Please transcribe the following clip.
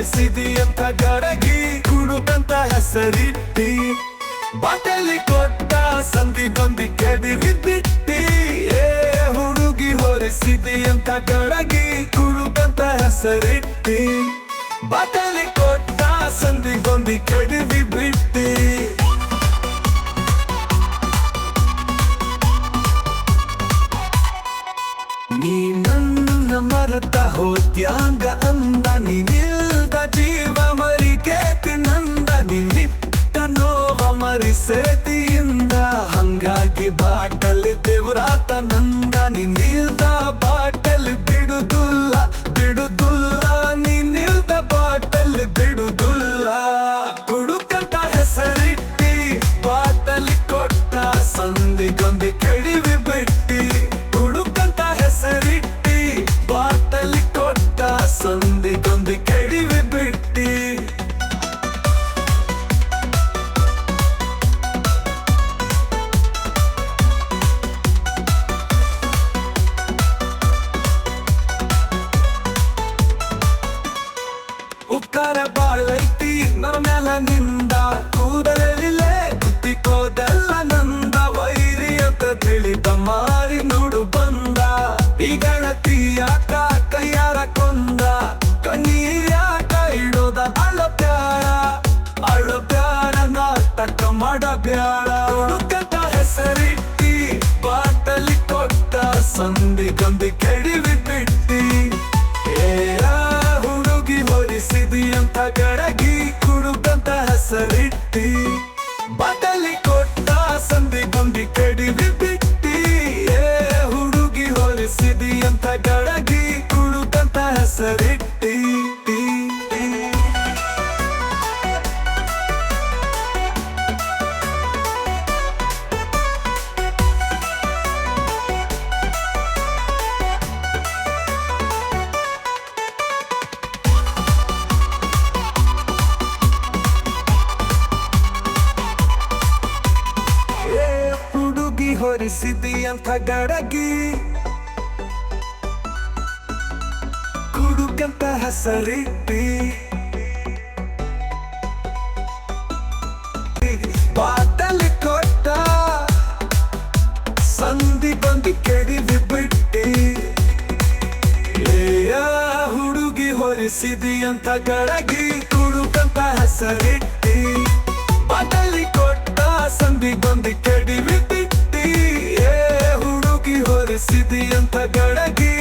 ಹೊರಿಸಿದಿ ಅಂತ ಗಡಗಿ ಕುಡುಕಂತ ಹೆಸರಿಟ್ಟಿ ಬಾಟಲಿ ಕೊಟ್ಟ ಸಂದಿಗೊಂದಿ ಕೆದಿರಿ ಬಿಟ್ಟಿ ಹುಡುಗಿ ಹೊರಿಸಿದಿ ಅಂತ ಗಡಗಿ ಕುಡುಕಂತ ಹೆಸರಿಟ್ಟಿ ಬಾಟಲಿ ಕೊಟ್ಟ ಸಂದಿಗೊಂದಿ ಕೆದಿರಿ ಬಿಟ್ಟಿ ನೀ ನನ್ನ ಮರತ ಹೋತ್ಯಾಂಗ ಅಂದ ನೀನಿಲ್ದ ಜೀವ ಮರಿಕೇತಿ ನಂದ ನಿನ್ನಿಟ್ಟ ನೋವ ಮರಿಸೇತಿಯಿಂದ ಹಂಗಾಗಿ ಬಾಟಲಿ ದೇವ್ರಾತ ನಂದ ನಿನ್ನಿಲ್ದ ಬಾಟಲಿ ಬಿಡುದುಲ್ಲ ಬಿಡುದುಲ್ಲ ನೀನಿಲ್ದ ಬಾಟಲಿ ಬಿಡುದುಲ್ಲ ಕುಡುಕಂತ ಹೆಸರಿಟ್ಟಿ ಬಾಟಲಿ ಕೊಟ್ಟ ಸಂದಿಗೊಂದಿ ಕೆಡಿವಿ ಬಿಟ್ಟಿ ಕುಡುಕಂತ ಹೆಸರಿಟ್ಟಿ ಬಾಟಲಿ ಕೊಟ್ಟ ಸಂದಿಗೊಂದಿ ಕೆಡಿವಿ ಬಿಟ್ಟಿ ಉಪ್ಕಾರ ಬಾಳೈತಿ ನನ್ನ ಮ್ಯಾಲ ನಿಂದ ಕೂದಲಿಲೆ ಕುತ್ತಿಕೋದೆಲ್ಲ ನಂದ ವೈರಿ ಅಂತ ತಿಳಿದ ಮಾರಿ ನೋಡು ಬಂದ ಈ ಗಣತಿಯಾಕ ಕೈಯಾರ ಕೊಂದ ಕಣ್ಣೀರ್ಯಾಕ ಇಡೋದ ಅಳ ಬ್ಯಾಡ ನಾಟಕ ಮಾಡ ಬ್ಯಾಡ ಹುಡುಕಂತ ಹೆಸರಿಟ್ಟಿ ಬಾಟಲಿ ಕೊಟ್ಟ ಸಂದಿಗೊಂದಿ ಕೆಡಿವಿ ಬಿಟ್ಟಿ ಹುಡುಗಿ ಹೊರಿಸಿದಿ ಅಂತ ಗಡಗಿ ಕುಡುಕಂತ ಹೆಸರಿಟ್ಟಿ ಬಾಟಲಿ ಕೊಟ್ಟ ಸಂದಿಗೊಂದಿ ಕೆಡಿವಿ ಬಿಟ್ಟಿ ಹುಡುಗಿ ಹೊರಿಸಿದಿ ಅಂತ ಗಡಗಿ ಕುಡುಕಂತ ಹೆಸರಿಟ್ಟಿ ಹುಡುಗಿ ಹೊರಿಸಿದಿ ಅಂತ ಗಡಗಿ ಕುಡುಕಂತ ಹೆಸರಿಟ್ಟಿ ಬಾಟಲಿ ಕೊಟ್ಟ ಸಂದಿಗೊಂದಿ ಕೆಡಿವಿ ಬಿಟ್ಟಿ ಹುಡುಗಿ ಹೊರಿಸಿದಿ ಅಂತ ಗಡಗಿ ಕುಡುಕಂತ ಹೆಸರಿಟ್ಟಿ ಬಾಟಲಿ ಕೊಟ್ಟ ಸಂದಿಗೊಂದಿ ಕೆಡಿವಿ ಬಿಟ್ಟಿ ಹುಡುಗಿ ಹೊರಿಸಿದಿ ಅಂತ ಗಡಗಿ